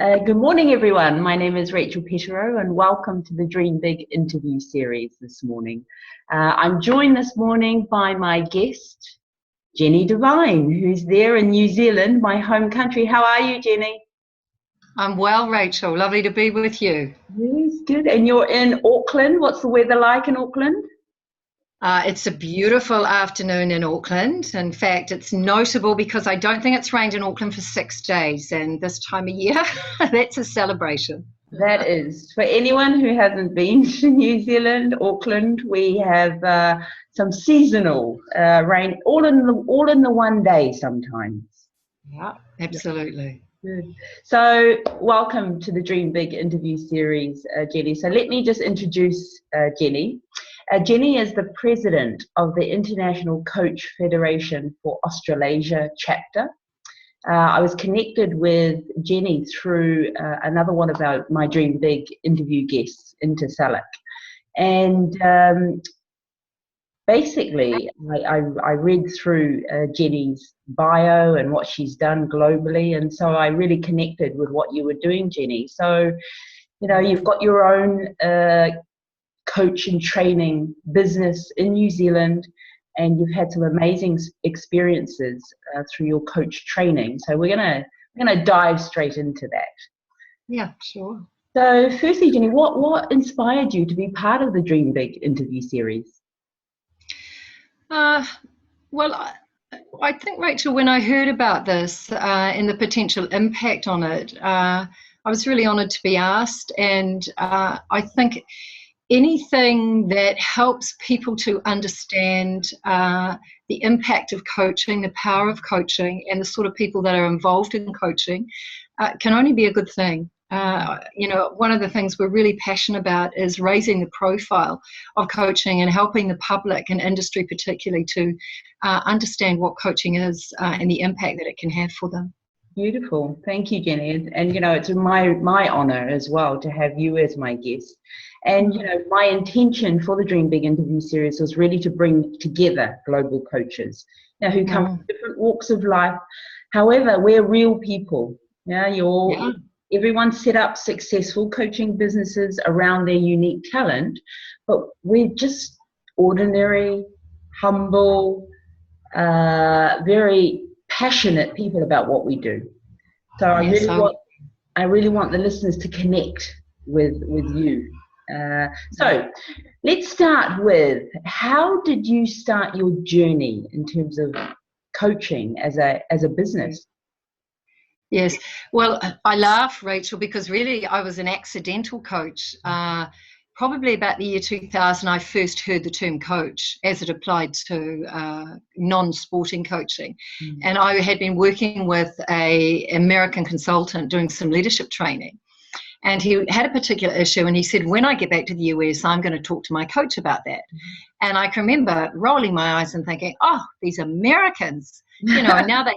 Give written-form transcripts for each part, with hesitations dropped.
Good morning, everyone. My name is Rachel Petero, and welcome to the Dream Big interview series this morning. I'm joined this morning by my guest, Jenny Devine, who's there in New Zealand, my home country. How are you, Jenny? I'm well, Rachel. Lovely to be with you. Yes, good. And you're in Auckland. What's the weather like in Auckland? It's a beautiful afternoon in Auckland. In fact, it's notable because I don't think it's rained in Auckland for 6 days, and this time of year, that's a celebration. That is. For anyone who hasn't been to New Zealand, Auckland, we have some seasonal rain, all in the one day sometimes. Yeah, absolutely. Good. So welcome to the Dream Big interview series, Jenny. So let me just introduce Jenny. Jenny is the president of the International Coach Federation for Australasia chapter. I was connected with Jenny through another one of my Dream Big interview guests, Integrative. And basically, I read through Jenny's bio and what she's done globally, and so I really connected with what you were doing, Jenny. So, you know, you've got your own coach and training business in New Zealand, and you've had some amazing experiences through your coach training. So we're gonna dive straight into that. Yeah, sure. So firstly, Jenny, what inspired you to be part of the Dream Big interview series? Well, I think, Rachel, when I heard about this and the potential impact on it, I was really honoured to be asked, and I think anything that helps people to understand the impact of coaching, the power of coaching, and the sort of people that are involved in coaching can only be a good thing. You know, one of the things we're really passionate about is raising the profile of coaching and helping the public and industry particularly to understand what coaching is and the impact that it can have for them. Beautiful. Thank you, Jenny. And you know, it's my honor as well to have you as my guest. And you know, my intention for the Dream Big interview series was really to bring together global coaches, you know, who come from different walks of life. However, we're real people. Everyone set up successful coaching businesses around their unique talent, but we're just ordinary, humble, very passionate people about what we do. So I really want the listeners to connect with you. So let's start with, how did you start your journey in terms of coaching as a business? Yes, well, I laugh, Rachel, because really I was an accidental coach. Probably about the year 2000, I first heard the term coach as it applied to non-sporting coaching. And I had been working with an American consultant doing some leadership training. And he had a particular issue, and he said, when I get back to the US, I'm going to talk to my coach about that. And I can remember rolling my eyes and thinking, oh, these Americans, you know, and now they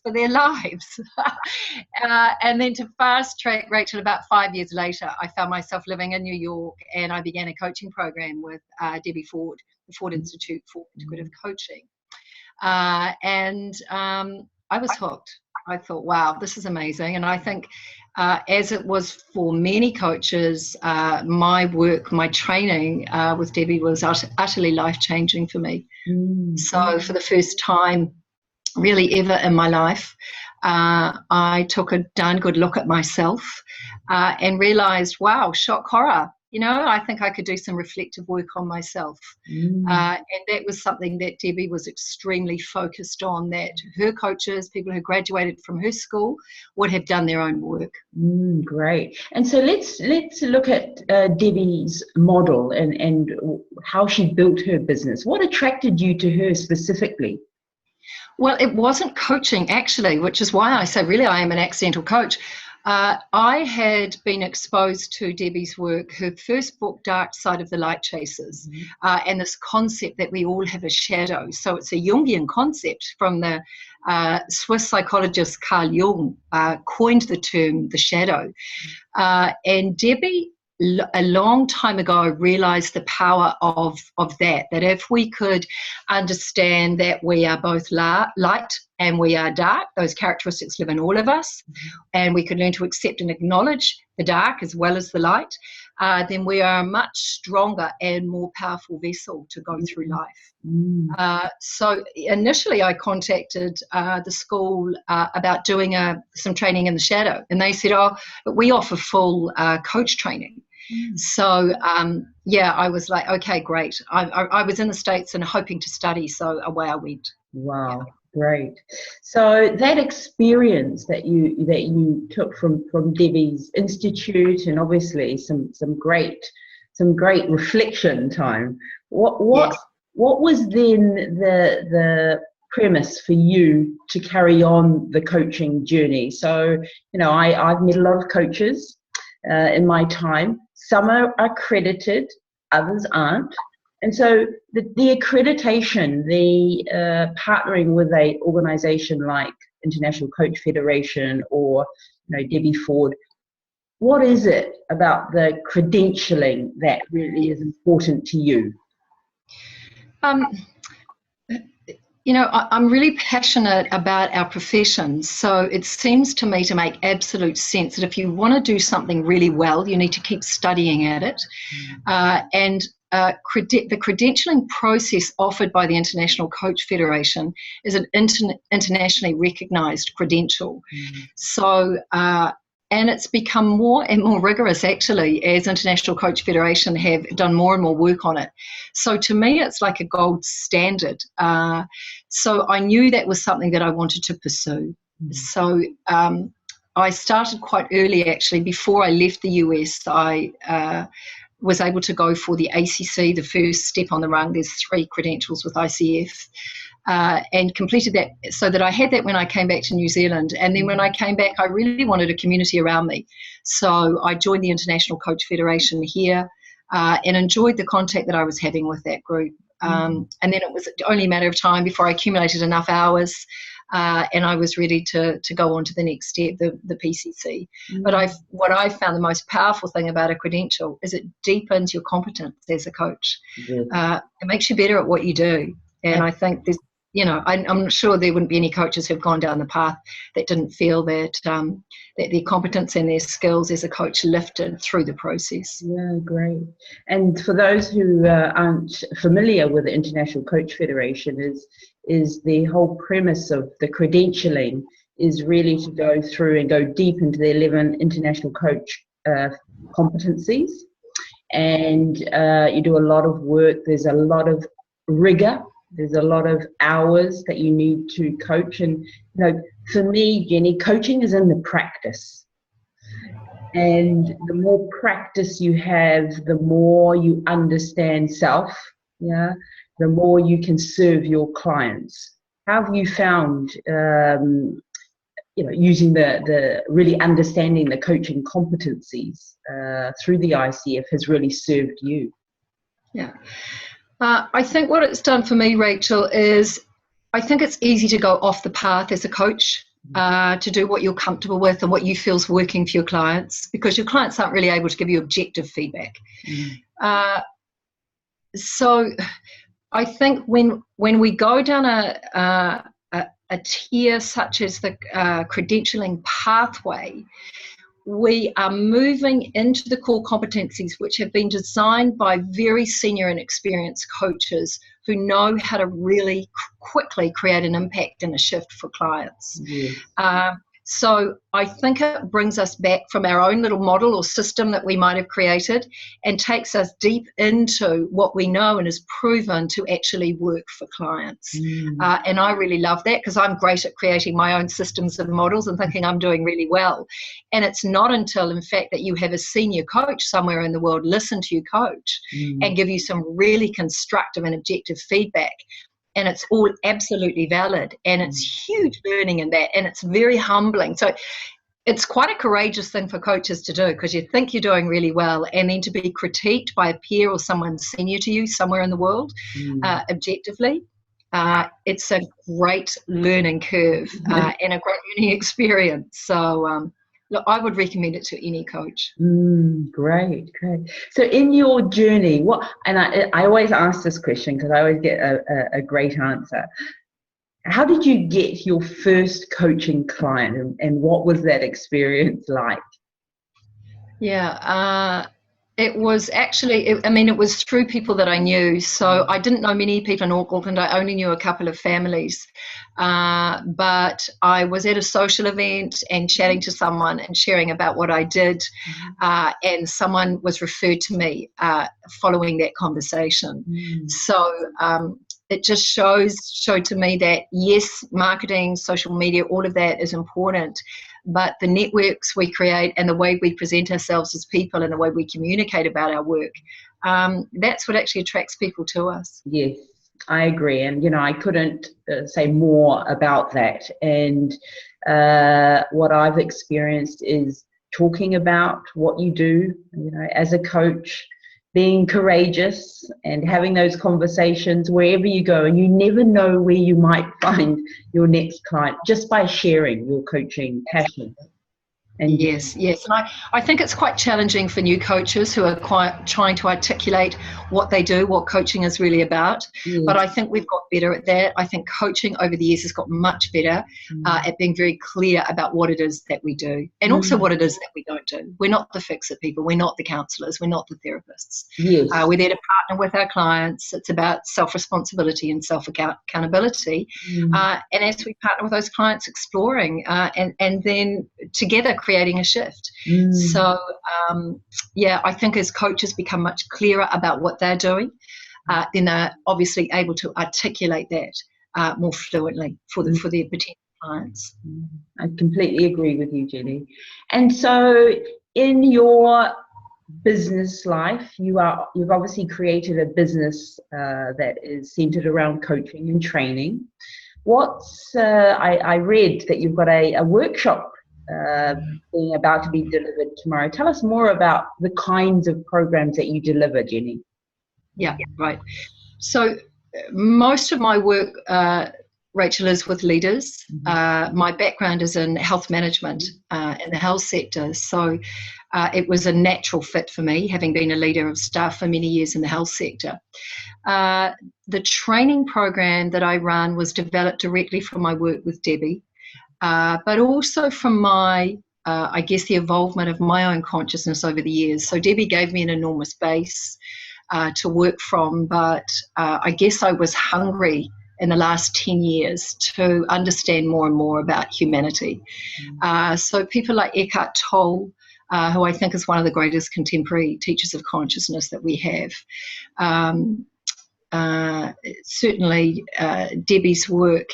for their lives. And then to fast track, Rachel, about 5 years later, I found myself living in New York, and I began a coaching program with Debbie Ford, the Ford Institute for Integrative Coaching. And I was hooked. I thought, wow, this is amazing. And I think as it was for many coaches, my work, my training with Debbie was utterly life-changing for me. So for the first time really ever in my life, I took a darn good look at myself and realized, wow, shock horror. You know, I think I could do some reflective work on myself. And that was something that Debbie was extremely focused on, that her coaches, people who graduated from her school, would have done their own work. Great. And so let's look at Debbie's model and how she built her business. What attracted you to her specifically? Well, it wasn't coaching, actually, which is why I say really I am an accidental coach. I had been exposed to Debbie's work, her first book, Dark Side of the Light Chasers, and this concept that we all have a shadow. So it's a Jungian concept from the Swiss psychologist Carl Jung, coined the term the shadow. And Debbie a long time ago, I realized the power of that if we could understand that we are both light and we are dark, those characteristics live in all of us, and we could learn to accept and acknowledge the dark as well as the light, then we are a much stronger and more powerful vessel to go through life. So initially I contacted the school about doing some training in the shadow, and they said, oh, but we offer full coach training. So I was like, okay, great. I was in the States and hoping to study, so away I went. Wow. Yeah. Great. So that experience that you took from Debbie's Institute, and obviously some great reflection time. What was then the premise for you to carry on the coaching journey? So, I've met a lot of coaches in my time. Some are accredited, others aren't. And so the accreditation, the partnering with an organisation like International Coach Federation or Debbie Ford, what is it about the credentialing that really is important to you? I'm really passionate about our profession, so it seems to me to make absolute sense that if you want to do something really well, you need to keep studying at it. The credentialing process offered by the International Coach Federation is an internationally recognised credential. So, and it's become more and more rigorous, actually, as International Coach Federation have done more and more work on it. So to me, it's like a gold standard. So I knew that was something that I wanted to pursue. So I started quite early, actually. Before I left the US, I was able to go for the ACC, the first step on the rung. There's 3 credentials with ICF, and completed that so that I had that when I came back to New Zealand. And then when I came back, I really wanted a community around me. So I joined the International Coach Federation here and enjoyed the contact that I was having with that group. And then it was only a matter of time before I accumulated enough hours and I was ready to go on to the next step, the PCC. But what I found the most powerful thing about a credential is it deepens your competence as a coach. It makes you better at what you do. And I think there's, I'm sure there wouldn't be any coaches who've gone down the path that didn't feel that that their competence and their skills as a coach lifted through the process. Yeah, great. And for those who aren't familiar with the International Coach Federation, is the whole premise of the credentialing is really to go through and go deep into the 11 international coach competencies. And you do a lot of work. There's a lot of rigor. There's a lot of hours that you need to coach. And, for me, Jenny, coaching is in the practice. And the more practice you have, the more you understand self, the more you can serve your clients. How have you found, using the really understanding the coaching competencies through the ICF has really served you? Yeah. I think what it's done for me, Rachel, is I think it's easy to go off the path as a coach, to do what you're comfortable with and what you feel is working for your clients, because your clients aren't really able to give you objective feedback. So I think when we go down a tier such as the credentialing pathway, we are moving into the core competencies which have been designed by very senior and experienced coaches who know how to really quickly create an impact and a shift for clients. So I think it brings us back from our own little model or system that we might have created and takes us deep into what we know and is proven to actually work for clients. And I really love that, because I'm great at creating my own systems and models and thinking I'm doing really well. And it's not until, in fact, that you have a senior coach somewhere in the world listen to you coach and give you some really constructive and objective feedback. And it's all absolutely valid, and it's huge learning in that, and it's very humbling. So it's quite a courageous thing for coaches to do, because you think you're doing really well, and then to be critiqued by a peer or someone senior to you somewhere in the world objectively, it's a great learning curve and a great learning experience. So look, I would recommend it to any coach. Great. So in your journey, I always ask this question because I always get a great answer. How did you get your first coaching client, and what was that experience like? Yeah, it was actually, it was through people that I knew. So I didn't know many people in Auckland. I only knew a couple of families. But I was at a social event and chatting to someone and sharing about what I did. And someone was referred to me following that conversation. So it just showed to me that, yes, marketing, social media, all of that is important. But the networks we create and the way we present ourselves as people and the way we communicate about our work, that's what actually attracts people to us. Yes, I agree. And, I couldn't say more about that. And what I've experienced is talking about what you do, as a coach, being courageous and having those conversations wherever you go. And you never know where you might find your next client just by sharing your coaching passion. And yes. And I think it's quite challenging for new coaches who are quite trying to articulate what they do, what coaching is really about. Yes. But I think we've got better at that. I think coaching over the years has got much better at being very clear about what it is that we do, and also what it is that we don't do. We're not the fix-it people. We're not the counsellors. We're not the therapists. Yes. We're there to partner with our clients. It's about self-responsibility and self-accountability. And as we partner with those clients, exploring and then together creating a shift. So, I think as coaches become much clearer about what they're doing, then they're obviously able to articulate that more fluently for their potential clients. I completely agree with you, Jenny. And so in your business life, you've obviously created a business that is centered around coaching and training. I read that you've got a workshop being about to be delivered tomorrow. Tell us more about the kinds of programs that you deliver, Jenny. Yeah, right. So most of my work, Rachel, is with leaders. My background is in health management in the health sector. So it was a natural fit for me, having been a leader of staff for many years in the health sector. The training program that I run was developed directly from my work with Debbie. But also from my, the involvement of my own consciousness over the years. So Debbie gave me an enormous base to work from, but I guess I was hungry in the last 10 years to understand more and more about humanity. So people like Eckhart Tolle, who I think is one of the greatest contemporary teachers of consciousness that we have. Certainly Debbie's work,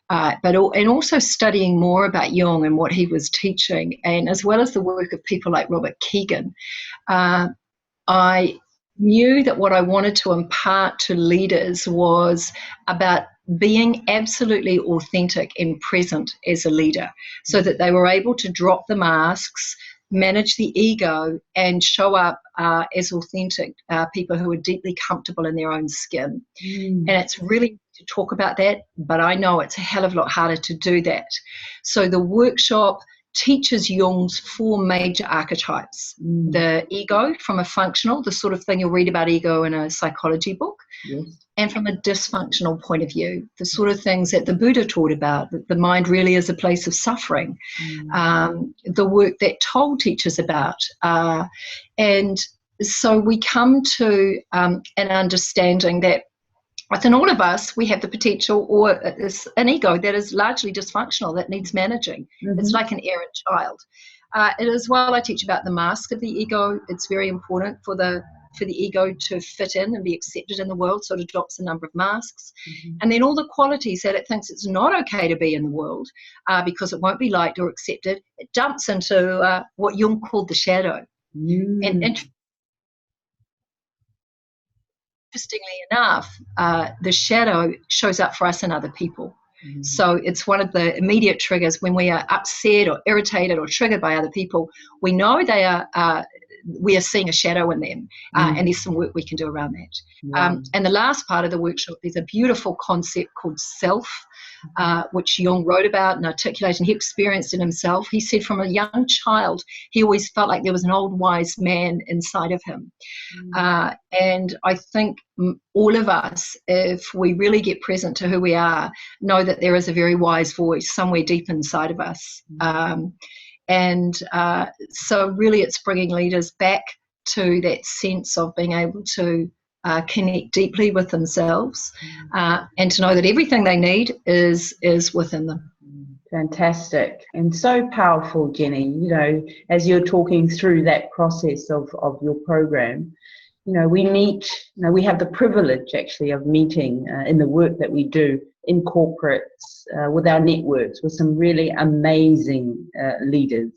and also studying more about Jung and what he was teaching, and as well as the work of people like Robert Keegan, I knew that what I wanted to impart to leaders was about being absolutely authentic and present as a leader, so that they were able to drop the masks, manage the ego, and show up as authentic people who are deeply comfortable in their own skin. And it's really to talk about that, but I know it's a hell of a lot harder to do that. So the workshop teaches Jung's 4 major archetypes. The ego, from a functional, the sort of thing you'll read about ego in a psychology book. Yes. And from a dysfunctional point of view, the sort of things that the Buddha taught about, that the mind really is a place of suffering, the work that Tolle teaches about. And so we come to an understanding that within all of us, we have the potential, or an ego that is largely dysfunctional, that needs managing. It's like an errant child. And as well, I teach about the mask of the ego. It's very important for the ego to fit in and be accepted in the world, so it adopts a number of masks. And then all the qualities that it thinks it's not okay to be in the world because it won't be liked or accepted, it dumps into what Jung called the shadow. And interestingly enough, the shadow shows up for us in other people. So it's one of the immediate triggers when we are upset or irritated or triggered by other people. We know they are we are seeing a shadow in them, and there's some work we can do around that. And the last part of the workshop, there's a beautiful concept called self, which Jung wrote about and articulated, and he experienced it himself. He said from a young child, he always felt like there was an old wise man inside of him. And I think all of us, if we really get present to who we are, know that there is a very wise voice somewhere deep inside of us. So really it's bringing leaders back to that sense of being able to connect deeply with themselves, and to know that everything they need is within them. Fantastic, and so powerful, Jenny. You know, as you're talking through that process of your program, you know, we meet, you know, we have the privilege actually of meeting in the work that we do in corporates, with our networks, with some really amazing leaders.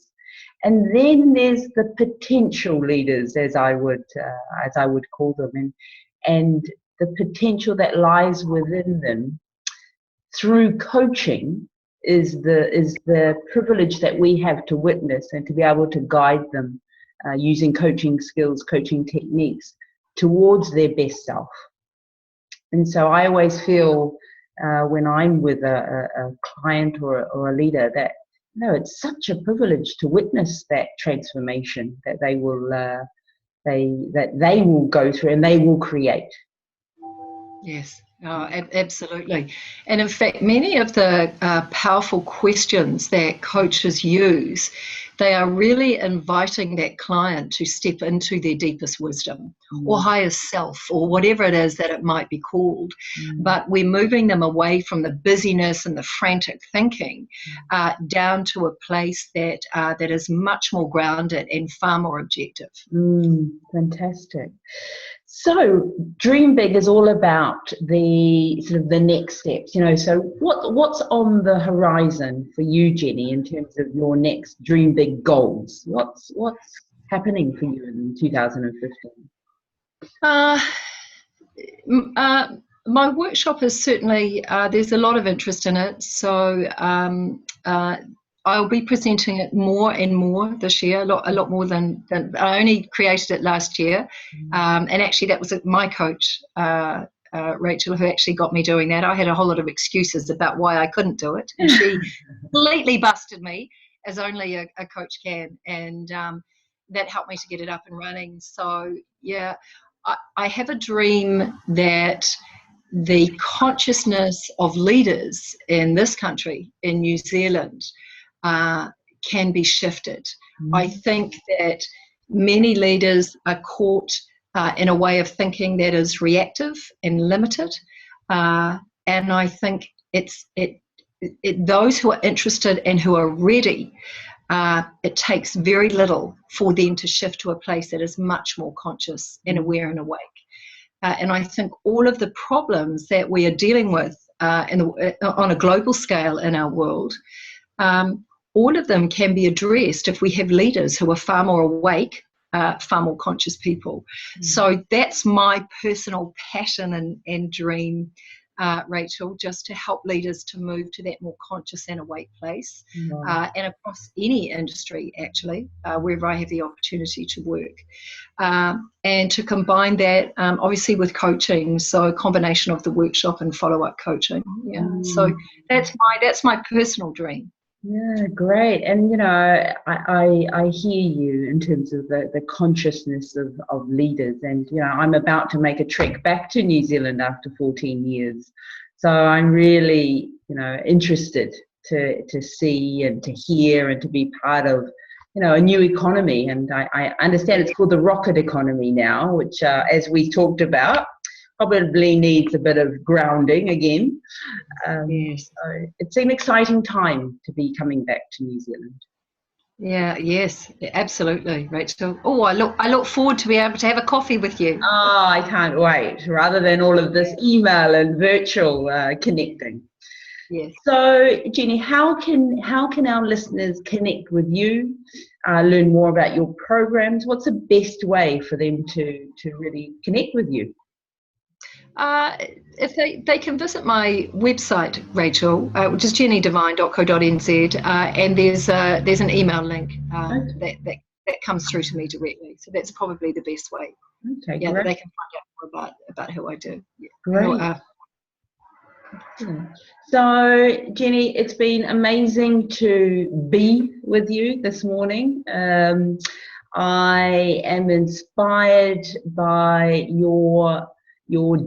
And then there's the potential leaders, as I would call them, and the potential that lies within them through coaching is the privilege that we have to witness and to be able to guide them using coaching skills, coaching techniques towards their best self. And so I always feel when I'm with a client or a leader that, no, it's such a privilege to witness that transformation that they will go through and they will create. Yes, absolutely. And in fact, many of the powerful questions that coaches use, they are really inviting that client to step into their deepest wisdom or higher self, or whatever it is that it might be called. But we're moving them away from the busyness and the frantic thinking down to a place that is much more grounded and far more objective. Fantastic. So Dream Big is all about the sort of the next steps, you know. So what's on the horizon for you, Jenny, in terms of your next Dream Big goals? What's happening for you in 2015? My workshop is certainly, there's a lot of interest in it. So I'll be presenting it more and more this year, a lot more than I only created it last year. And actually that was my coach, Rachel, who actually got me doing that. I had a whole lot of excuses about why I couldn't do it. And she completely busted me, as only a coach can. And that helped me to get it up and running. So, yeah, I have a dream that the consciousness of leaders in this country, in New Zealand, can be shifted. I think that many leaders are caught in a way of thinking that is reactive and limited, and I think those who are interested and who are ready, it takes very little for them to shift to a place that is much more conscious and aware and awake. And I think all of the problems that we are dealing with on a global scale in our world, all of them can be addressed if we have leaders who are far more awake, far more conscious people. So that's my personal passion and dream, Rachel, just to help leaders to move to that more conscious and awake place, and across any industry, actually, wherever I have the opportunity to work. And to combine that, obviously, with coaching, so a combination of the workshop and follow-up coaching. Yeah. So that's my personal dream. Yeah, great. And, you know, I hear you in terms of the consciousness of leaders. And, you know, I'm about to make a trek back to New Zealand after 14 years. So I'm really, you know, interested to see and to hear and to be part of, you know, a new economy. And I understand it's called the rocket economy now, which, as we talked about, probably needs a bit of grounding again. Yes. So it's an exciting time to be coming back to New Zealand. Yeah, yes, absolutely, Rachel. Oh, I look forward to be able to have a coffee with you. Oh, I can't wait, rather than all of this email and virtual connecting. Yes. So, Jenny, how can our listeners connect with you, learn more about your programs? What's the best way for them to really connect with you? If they can visit my website, Rachel, which is jennydevine.co.nz, and there's an email link that that comes through to me directly. So that's probably the best way. Okay, Yeah, great. that they can find out more about who I do. Yeah. Great. So, Jenny, it's been amazing to be with you this morning. I am inspired by your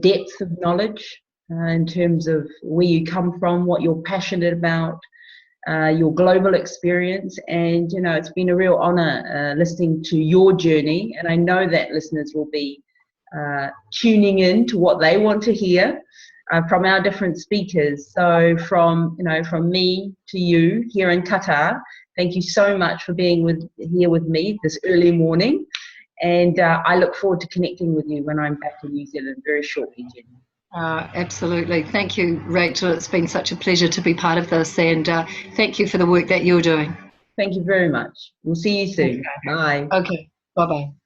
depth of knowledge in terms of where you come from, what you're passionate about, your global experience, and it's been a real honor listening to your journey, and I know that listeners will be tuning in to what they want to hear from our different speakers. So from me to you here in Qatar, thank you so much for being here with me this early morning, and I look forward to connecting with you when I'm back in New Zealand very shortly, Jenny. Absolutely. Thank you, Rachel. It's been such a pleasure to be part of this, and thank you for the work that you're doing. Thank you very much. We'll see you soon. Okay. Bye. Okay. Bye-bye.